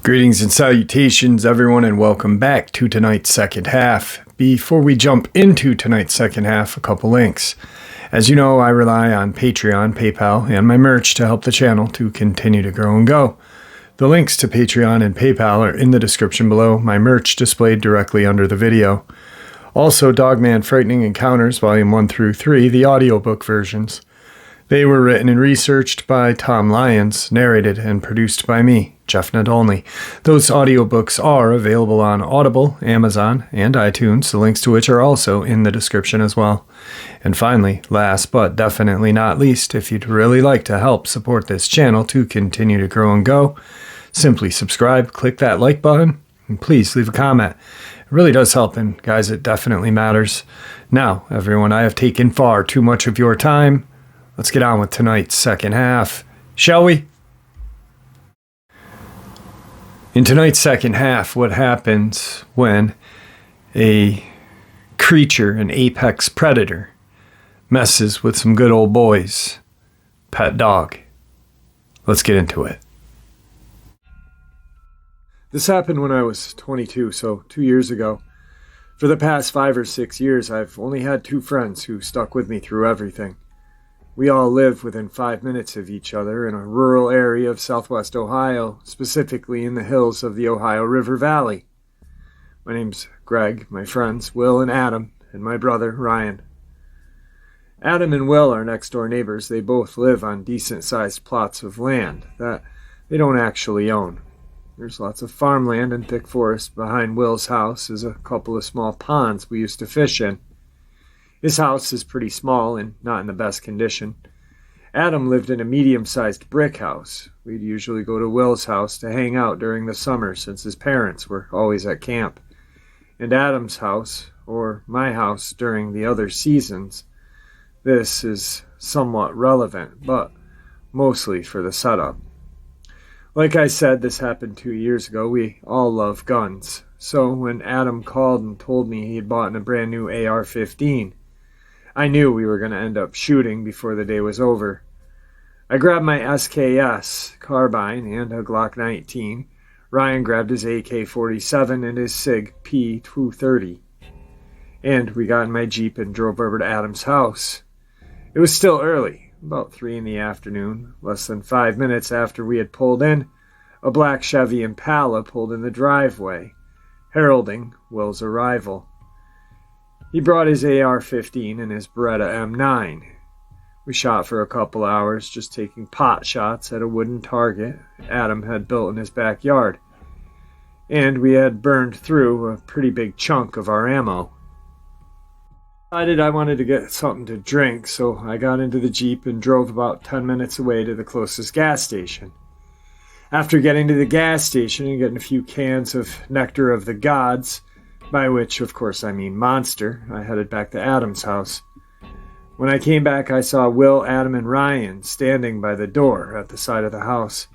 Greetings and salutations, everyone, and welcome back to tonight's second half. Before we jump into tonight's second half, a couple links. As you know, I rely on Patreon, PayPal, and my merch to help the channel to continue to grow and go. The links to Patreon and PayPal are in the description below, my merch displayed directly under the video. Also, Dogman Frightening Encounters, Volume 1 through 3, the audiobook versions. They were written and researched by Tom Lyons, narrated and produced by me, Jeff Nadolny. Those audiobooks are available on Audible, Amazon, and iTunes, the links to which are also in the description as well. And finally, last but definitely not least, if you'd really like to help support this channel to continue to grow and go, simply subscribe, click that like button, and please leave a comment. It really does help, and guys, it definitely matters. Now, everyone, I have taken far too much of your time. Let's get on with tonight's second half, shall we? In tonight's second half, what happens when a creature, an apex predator, messes with some good old boys' pet dog? Let's get into it. This happened when I was 22, so 2 years ago. For the past 5 or 6 years, I've only had 2 friends who stuck with me through everything. We all live within 5 minutes of each other in a rural area of southwest Ohio, specifically in the hills of the Ohio River Valley. My name's Greg, my friends Will and Adam, and my brother Ryan. Adam and Will are next-door neighbors. They both live on decent-sized plots of land that they don't actually own. There's lots of farmland and thick forest. Behind Will's house is a couple of small ponds we used to fish in. His house is pretty small and not in the best condition. Adam lived in a medium-sized brick house. We'd usually go to Will's house to hang out during the summer since his parents were always at camp. And Adam's house, or my house during the other seasons, this is somewhat relevant, but mostly for the setup. Like I said, this happened 2 years ago. We all love guns. So when Adam called and told me he had bought a brand new AR-15, I knew we were going to end up shooting before the day was over. I grabbed my SKS carbine and a Glock 19. Ryan grabbed his AK-47 and his SIG P230. And we got in my Jeep and drove over to Adam's house. It was still early, about 3 in the afternoon. Less than 5 minutes after we had pulled in, a black Chevy Impala pulled in the driveway, heralding Will's arrival. He brought his AR-15 and his Beretta M9. We shot for a couple hours, just taking pot shots at a wooden target Adam had built in his backyard. And we had burned through a pretty big chunk of our ammo. I decided I wanted to get something to drink, so I got into the Jeep and drove about 10 minutes away to the closest gas station. After getting to the gas station and getting a few cans of Nectar of the Gods, by which, of course, I mean Monster, I headed back to Adam's house. When I came back, I saw Will, Adam, and Ryan standing by the door at the side of the house.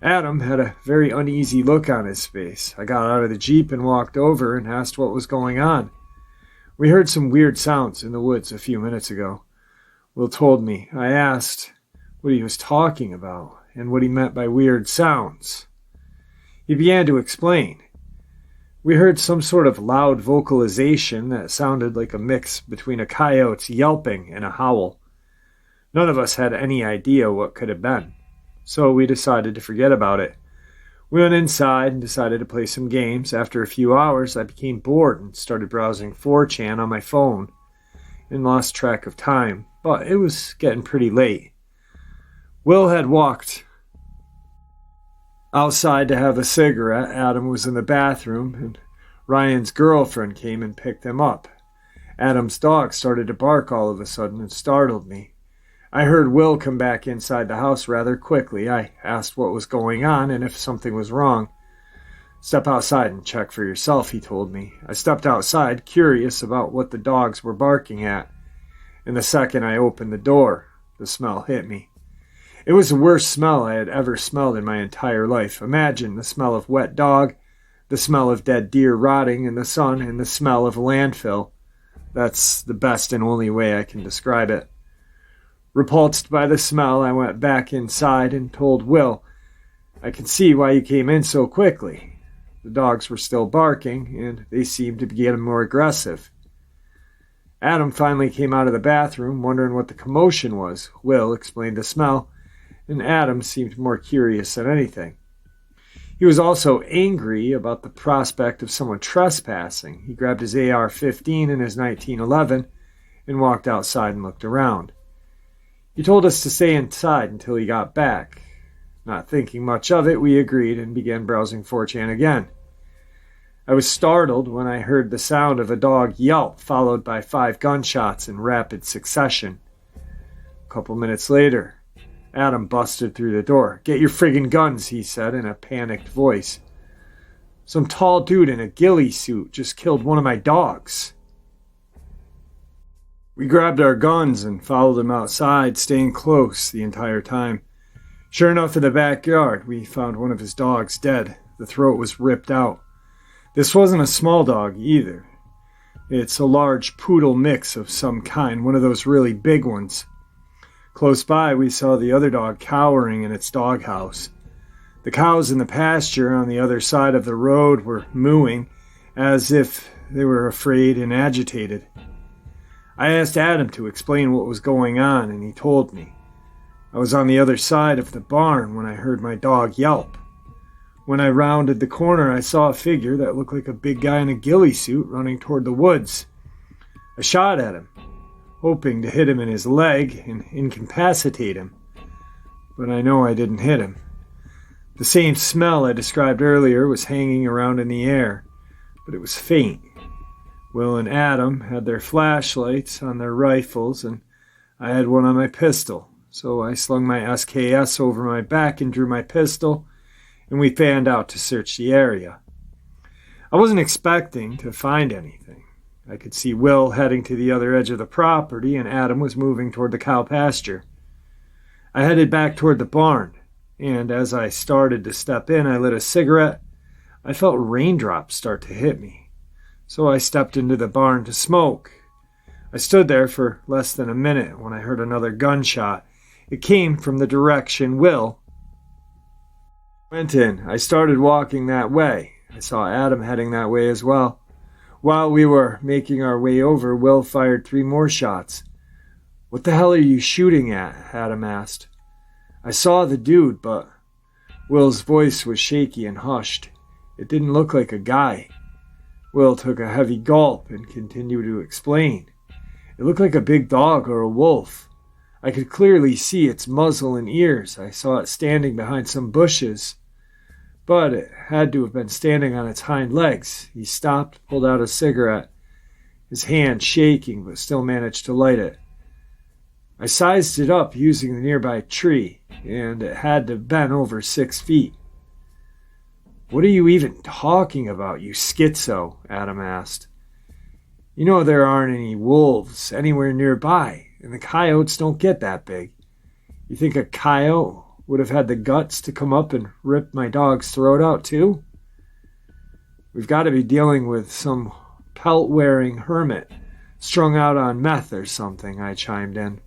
Adam had a very uneasy look on his face. I got out of the Jeep and walked over and asked what was going on. We heard some weird sounds in the woods a few minutes ago. Will told me. I asked what he was talking about and what he meant by weird sounds. He began to explain. We heard some sort of loud vocalization that sounded like a mix between a coyote's yelping and a howl. None of us had any idea what could have been, so we decided to forget about it. We went inside and decided to play some games. After a few hours, I became bored and started browsing 4chan on my phone and lost track of time, but it was getting pretty late. Will had walked outside to have a cigarette. Adam was in the bathroom, and Ryan's girlfriend came and picked him up. Adam's dog started to bark all of a sudden and startled me. I heard Will come back inside the house rather quickly. I asked what was going on and if something was wrong. "Step outside and check for yourself," he told me. I stepped outside, curious about what the dogs were barking at. And the second I opened the door, the smell hit me. It was the worst smell I had ever smelled in my entire life. Imagine the smell of wet dog, the smell of dead deer rotting in the sun, and the smell of a landfill. That's the best and only way I can describe it. Repulsed by the smell, I went back inside and told Will, "I can see why you came in so quickly." The dogs were still barking, and they seemed to be getting more aggressive. Adam finally came out of the bathroom, wondering what the commotion was. Will explained the smell, and Adam seemed more curious than anything. He was also angry about the prospect of someone trespassing. He grabbed his AR-15 and his 1911 and walked outside and looked around. He told us to stay inside until he got back. Not thinking much of it, we agreed and began browsing 4chan again. I was startled when I heard the sound of a dog yelp, followed by 5 gunshots in rapid succession. A couple minutes later, Adam busted through the door. "Get your friggin' guns," he said in a panicked voice. "Some tall dude in a ghillie suit just killed one of my dogs." We grabbed our guns and followed him outside, staying close the entire time. Sure enough, in the backyard, we found one of his dogs dead. The throat was ripped out. This wasn't a small dog either. It's a large poodle mix of some kind, one of those really big ones. Close by, we saw the other dog cowering in its doghouse. The cows in the pasture on the other side of the road were mooing, as if they were afraid and agitated. I asked Adam to explain what was going on, and he told me. I was on the other side of the barn when I heard my dog yelp. When I rounded the corner, I saw a figure that looked like a big guy in a ghillie suit running toward the woods. I shot at him, hoping to hit him in his leg and incapacitate him, but I know I didn't hit him. The same smell I described earlier was hanging around in the air, but it was faint. Will and Adam had their flashlights on their rifles, and I had one on my pistol, so I slung my SKS over my back and drew my pistol, and we fanned out to search the area. I wasn't expecting to find anything. I could see Will heading to the other edge of the property, and Adam was moving toward the cow pasture. I headed back toward the barn, and as I started to step in, I lit a cigarette. I felt raindrops start to hit me, so I stepped into the barn to smoke. I stood there for less than a minute when I heard another gunshot. It came from the direction Will went in. I started walking that way. I saw Adam heading that way as well. While we were making our way over, Will fired 3 more shots. "What the hell are you shooting at?" Adam asked. I saw the dude, but Will's voice was shaky and hushed. It didn't look like a guy. Will took a heavy gulp and continued to explain. It looked like a big dog or a wolf. I could clearly see its muzzle and ears. I saw it standing behind some bushes, but it had to have been standing on its hind legs. He stopped, pulled out a cigarette, his hand shaking, but still managed to light it. I sized it up using the nearby tree, and it had to have been over 6 feet. "What are you even talking about, you schizo?" Adam asked. "You know there aren't any wolves anywhere nearby, and the coyotes don't get that big. You think a coyote would have had the guts to come up and rip my dog's throat out too? We've got to be dealing with some pelt-wearing hermit strung out on meth or something," I chimed in.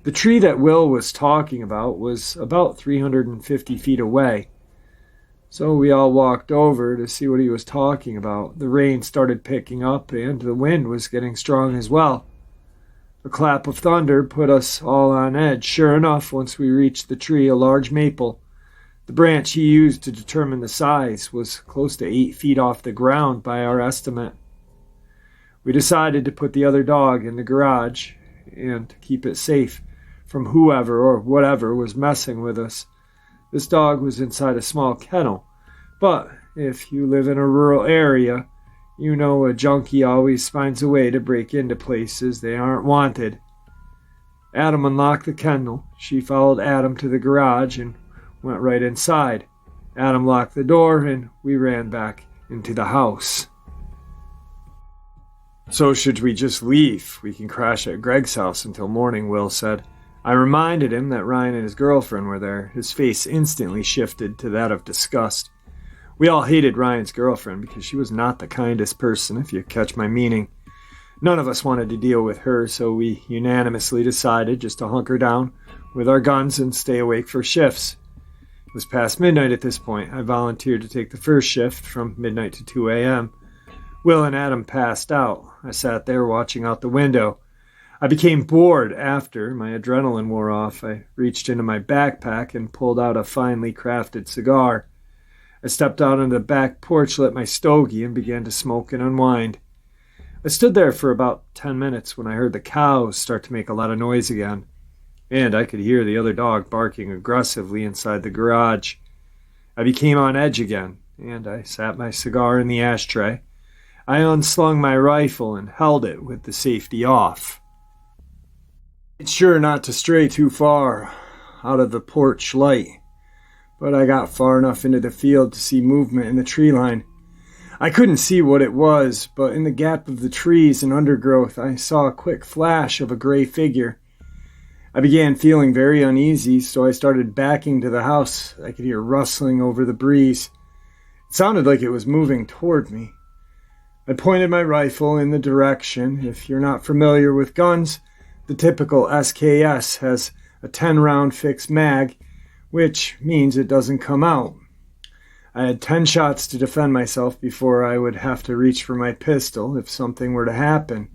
The tree that Will was talking about was about 350 feet away, so we all walked over to see what he was talking about. The rain started picking up, and the wind was getting strong as well. A clap of thunder put us all on edge. Sure enough, once we reached the tree, a large maple, the branch he used to determine the size, was close to 8 feet off the ground by our estimate. We decided to put the other dog in the garage and to keep it safe from whoever or whatever was messing with us. This dog was inside a small kennel, but if you live in a rural area, you know a junkie always finds a way to break into places they aren't wanted. Adam unlocked the kennel. She followed Adam to the garage and went right inside. Adam locked the door, and we ran back into the house. "So should we just leave? We can crash at Greg's house until morning," Will said. I reminded him that Ryan and his girlfriend were there. His face instantly shifted to that of disgust. We all hated Ryan's girlfriend because she was not the kindest person, if you catch my meaning. None of us wanted to deal with her, so we unanimously decided just to hunker down with our guns and stay awake for shifts. It was past midnight at this point. I volunteered to take the first shift from midnight to 2 a.m. Will and Adam passed out. I sat there watching out the window. I became bored after my adrenaline wore off. I reached into my backpack and pulled out a finely crafted cigar. I stepped out on the back porch, lit my stogie, and began to smoke and unwind. I stood there for about 10 minutes when I heard the cows start to make a lot of noise again, and I could hear the other dog barking aggressively inside the garage. I became on edge again, and I sat my cigar in the ashtray. I unslung my rifle and held it with the safety off. It's sure not to stray too far out of the porch light, but I got far enough into the field to see movement in the tree line. I couldn't see what it was, but in the gap of the trees and undergrowth, I saw a quick flash of a gray figure. I began feeling very uneasy, so I started backing to the house. I could hear rustling over the breeze. It sounded like it was moving toward me. I pointed my rifle in the direction. If you're not familiar with guns, the typical SKS has a 10-round fixed mag, which means it doesn't come out. I had 10 shots to defend myself before I would have to reach for my pistol if something were to happen.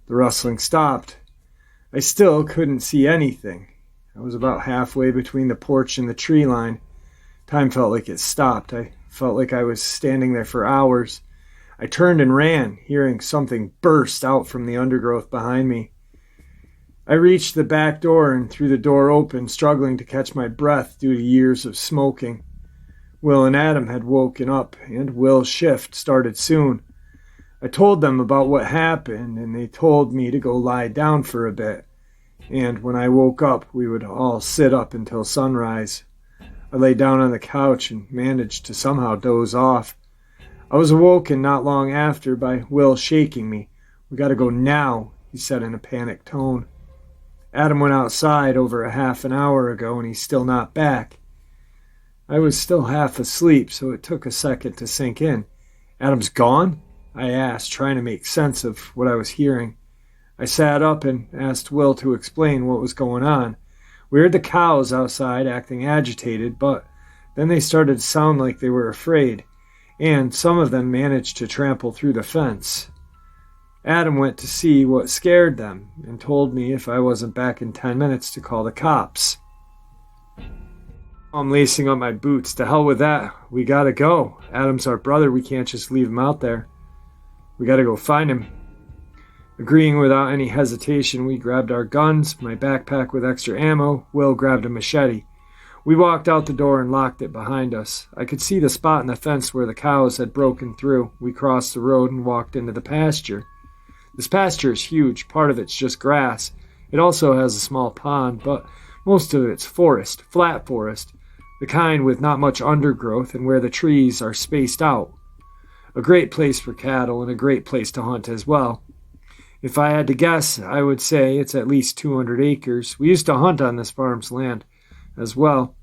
The rustling stopped. I still couldn't see anything. I was about halfway between the porch and the tree line. Time felt like it stopped. I felt like I was standing there for hours. I turned and ran, hearing something burst out from the undergrowth behind me. I reached the back door and threw the door open, struggling to catch my breath due to years of smoking. Will and Adam had woken up, and Will's shift started soon. I told them about what happened, and they told me to go lie down for a bit. And when I woke up, we would all sit up until sunrise. I lay down on the couch and managed to somehow doze off. I was awoken not long after by Will shaking me. "We gotta go now," he said in a panicked tone. "Adam went outside over a half an hour ago, and he's still not back." I was still half asleep, so it took a second to sink in. "Adam's gone?" I asked, trying to make sense of what I was hearing. I sat up and asked Will to explain what was going on. We heard the cows outside acting agitated, but then they started to sound like they were afraid, and some of them managed to trample through the fence. Adam went to see what scared them and told me if I wasn't back in 10 minutes to call the cops. I'm lacing up my boots. To hell with that. We gotta go. Adam's our brother. We can't just leave him out there. We gotta go find him. Agreeing without any hesitation, we grabbed our guns, my backpack with extra ammo. Will grabbed a machete. We walked out the door and locked it behind us. I could see the spot in the fence where the cows had broken through. We crossed the road and walked into the pasture. This pasture is huge. Part of it's just grass. It also has a small pond, but most of it's forest, flat forest, the kind with not much undergrowth and where the trees are spaced out. A great place for cattle and a great place to hunt as well. If I had to guess, I would say it's at least 200 acres. We used to hunt on this farm's land as well.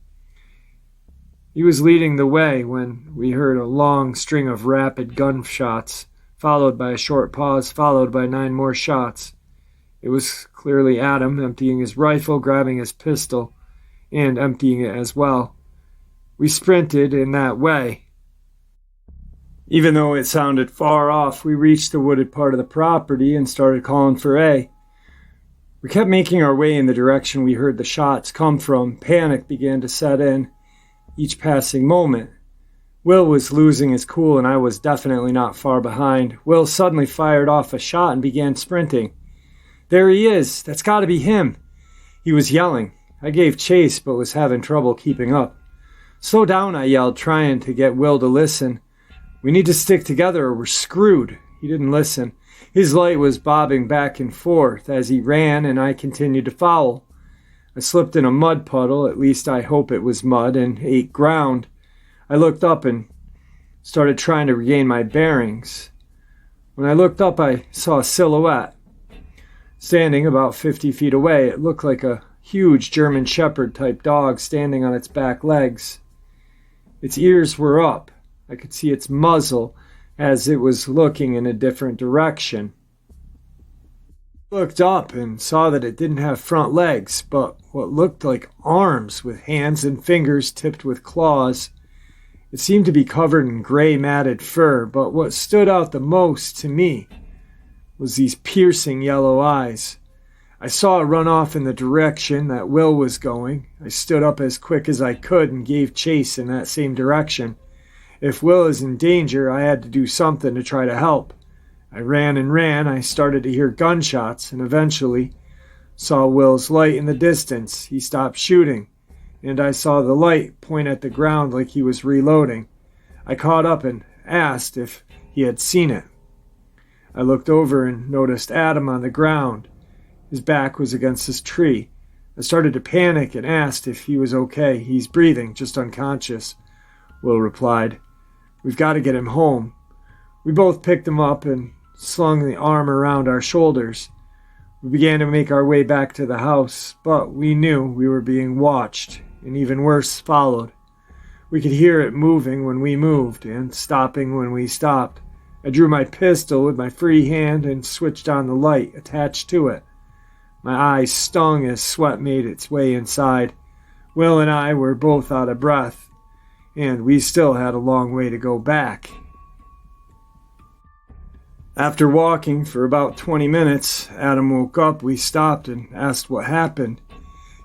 He was leading the way when we heard a long string of rapid gunshots, followed by a short pause, followed by 9 more shots. It was clearly Adam emptying his rifle, grabbing his pistol, and emptying it as well. We sprinted in that way. Even though it sounded far off, we reached the wooded part of the property and started calling for A. We kept making our way in the direction we heard the shots come from. Panic began to set in each passing moment. Will was losing his cool, and I was definitely not far behind. Will suddenly fired off a shot and began sprinting. "There he is! That's got to be him!" He was yelling. I gave chase, but was having trouble keeping up. "Slow down," I yelled, trying to get Will to listen. "We need to stick together or we're screwed." He didn't listen. His light was bobbing back and forth as he ran, and I continued to follow. I slipped in a mud puddle, at least I hope it was mud, and ate ground. I looked up and started trying to regain my bearings. When I looked up, I saw a silhouette. Standing about 50 feet away, it looked like a huge German Shepherd-type dog standing on its back legs. Its ears were up. I could see its muzzle as it was looking in a different direction. Looked up and saw that it didn't have front legs, but what looked like arms with hands and fingers tipped with claws. It seemed to be covered in gray matted fur, but what stood out the most to me was these piercing yellow eyes. I saw it run off in the direction that Will was going. I stood up as quick as I could and gave chase in that same direction. If Will is in danger, I had to do something to try to help. I ran and ran. I started to hear gunshots and eventually saw Will's light in the distance. He stopped shooting, and I saw the light point at the ground like he was reloading. I caught up and asked if he had seen it. I looked over and noticed Adam on the ground. His back was against this tree. I started to panic and asked if he was okay. "He's breathing, just unconscious," Will replied. "We've got to get him home." We both picked him up and slung the arm around our shoulders. We began to make our way back to the house, but we knew we were being watched, and even worse followed. We could hear it moving when we moved, and stopping when we stopped. I drew my pistol with my free hand and switched on the light attached to it. My eyes stung as sweat made its way inside. Will and I were both out of breath, and we still had a long way to go back. After walking for about 20 minutes, Adam woke up. We stopped and asked what happened.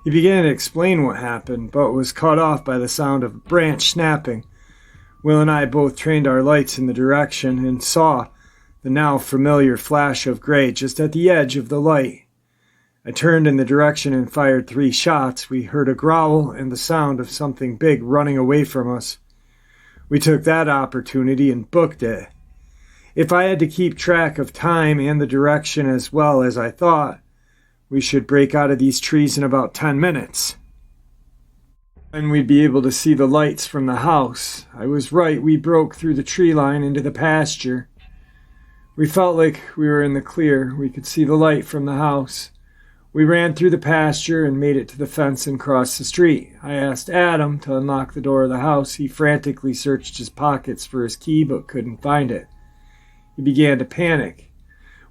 He began to explain what happened, but was cut off by the sound of a branch snapping. Will and I both trained our lights in the direction and saw the now familiar flash of gray just at the edge of the light. I turned in the direction and fired 3 shots. We heard a growl and the sound of something big running away from us. We took that opportunity and booked it. If I had to keep track of time and the direction as well as I thought, we should break out of these trees in about 10 minutes. And we'd be able to see the lights from the house. I was right, we broke through the tree line into the pasture. We felt like we were in the clear. We could see the light from the house. We ran through the pasture and made it to the fence and crossed the street. I asked Adam to unlock the door of the house. He frantically searched his pockets for his key but couldn't find it. He began to panic.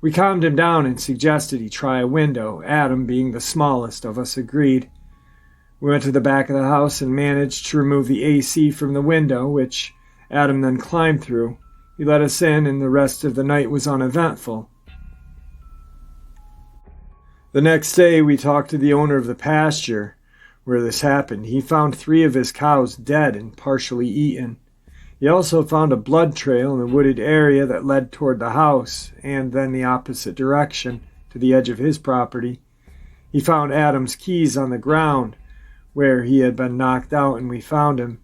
We calmed him down and suggested he try a window. Adam, being the smallest of us, agreed. We went to the back of the house and managed to remove the AC from the window, which Adam then climbed through. He let us in, and the rest of the night was uneventful. The next day, we talked to the owner of the pasture where this happened. He found 3 of his cows dead and partially eaten. He also found a blood trail in the wooded area that led toward the house, and then the opposite direction to the edge of his property. He found Adam's keys on the ground where he had been knocked out, and we found him.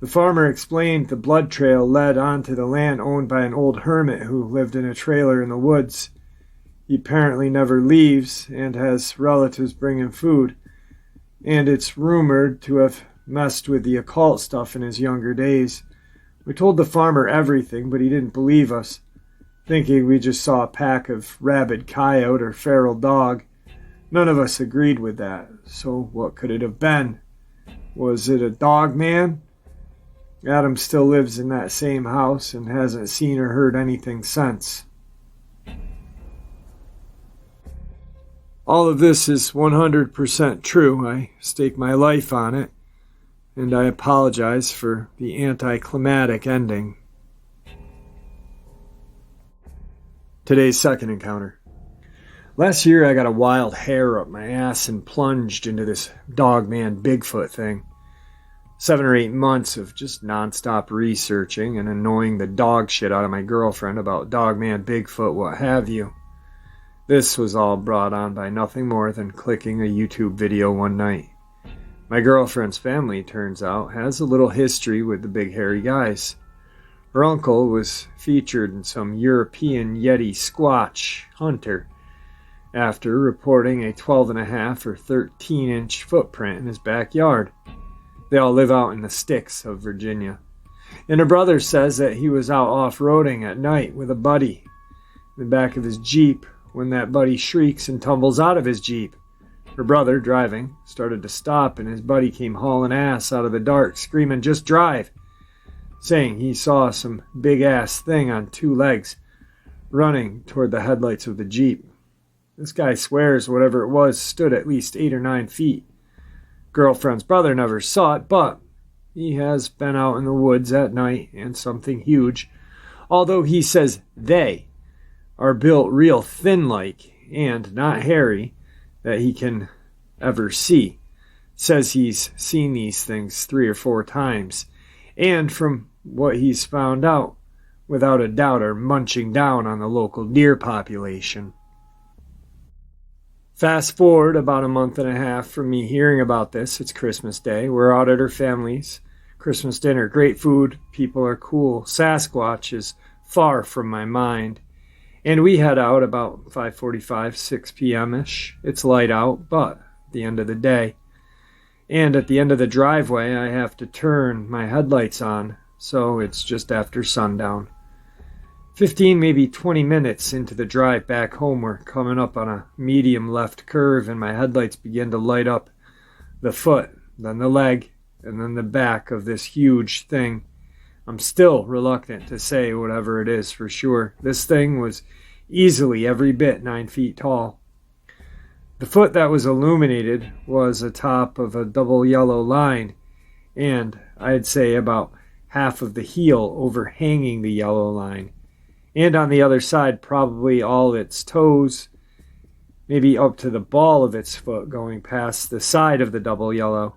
The farmer explained the blood trail led onto the land owned by an old hermit who lived in a trailer in the woods. He apparently never leaves and has relatives bring him food, and it's rumored to have messed with the occult stuff in his younger days. We told the farmer everything, but he didn't believe us, thinking we just saw a pack of rabid coyote or feral dog. None of us agreed with that, so what could it have been? Was it a Dogman? Adam still lives in that same house and hasn't seen or heard anything since. All of this is 100% true. I stake my life on it. And I apologize for the anticlimactic ending. Today's second encounter. Last year I got a wild hair up my ass and plunged into this Dogman Bigfoot thing. 7 or 8 months of just nonstop researching and annoying the dog shit out of my girlfriend about Dogman, Bigfoot, what have you. This was all brought on by nothing more than clicking a YouTube video one night. My girlfriend's family, turns out, has a little history with the big hairy guys. Her uncle was featured in some European Yeti Squatch hunter after reporting a 12.5 or 13-inch footprint in his backyard. They all live out in the sticks of Virginia. And her brother says that he was out off-roading at night with a buddy in the back of his Jeep when that buddy shrieks and tumbles out of his Jeep. Her brother, driving, started to stop, and his buddy came hauling ass out of the dark, screaming, "Just drive," saying he saw some big-ass thing on 2 legs running toward the headlights of the Jeep. This guy swears whatever it was stood at least 8 or 9 feet. Girlfriend's brother never saw it, but he has been out in the woods at night and something huge, although he says they are built real thin-like and not hairy that he can ever see. Says he's seen these things 3 or 4 times, and from what he's found out, without a doubt are munching down on the local deer population. Fast forward about a month and a half from me hearing about this. It's Christmas Day. We're out at her family's Christmas dinner. Great food. People are cool. Sasquatch is far from my mind. And we head out about 5:45, 6 p.m.-ish. It's light out, but at the end of the day. And at the end of the driveway, I have to turn my headlights on, so it's just after sundown. 15, maybe 20 minutes into the drive back home, we're coming up on a medium left curve, and my headlights begin to light up the foot, then the leg, and then the back of this huge thing. I'm still reluctant to say whatever it is for sure. This thing was easily every bit 9 feet tall. The foot that was illuminated was atop of a double yellow line, and I'd say about half of the heel overhanging the yellow line. And on the other side, probably all its toes, maybe up to the ball of its foot, going past the side of the double yellow.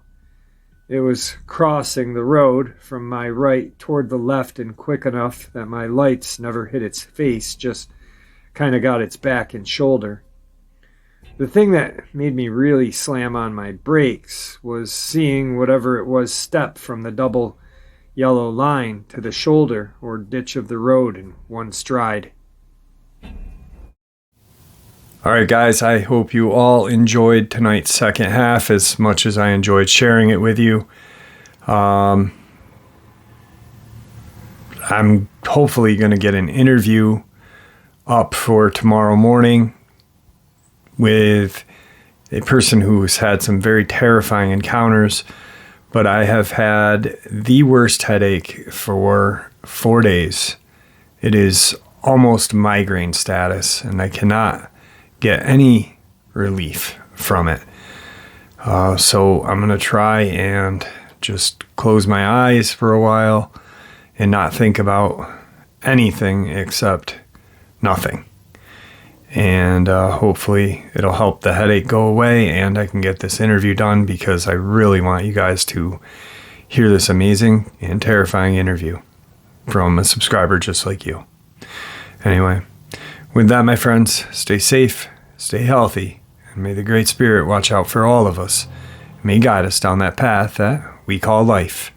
It was crossing the road from my right toward the left and quick enough that my lights never hit its face, just kind of got its back and shoulder. The thing that made me really slam on my brakes was seeing whatever it was step from the double yellow line to the shoulder or ditch of the road in one stride. All right, guys, I hope you all enjoyed tonight's second half as much as I enjoyed sharing it with you. I'm hopefully going to get an interview up for tomorrow morning with a person who's had some very terrifying encounters. But I have had the worst headache for 4 days. It is almost migraine status, and I cannot get any relief from it. So I'm going to try and just close my eyes for a while and not think about anything except nothing. And hopefully it'll help the headache go away and I can get this interview done, because I really want you guys to hear this amazing and terrifying interview from a subscriber just like you. Anyway, with that, my friends, stay safe, stay healthy, and may the Great Spirit watch out for all of us. May guide us down that path that we call life.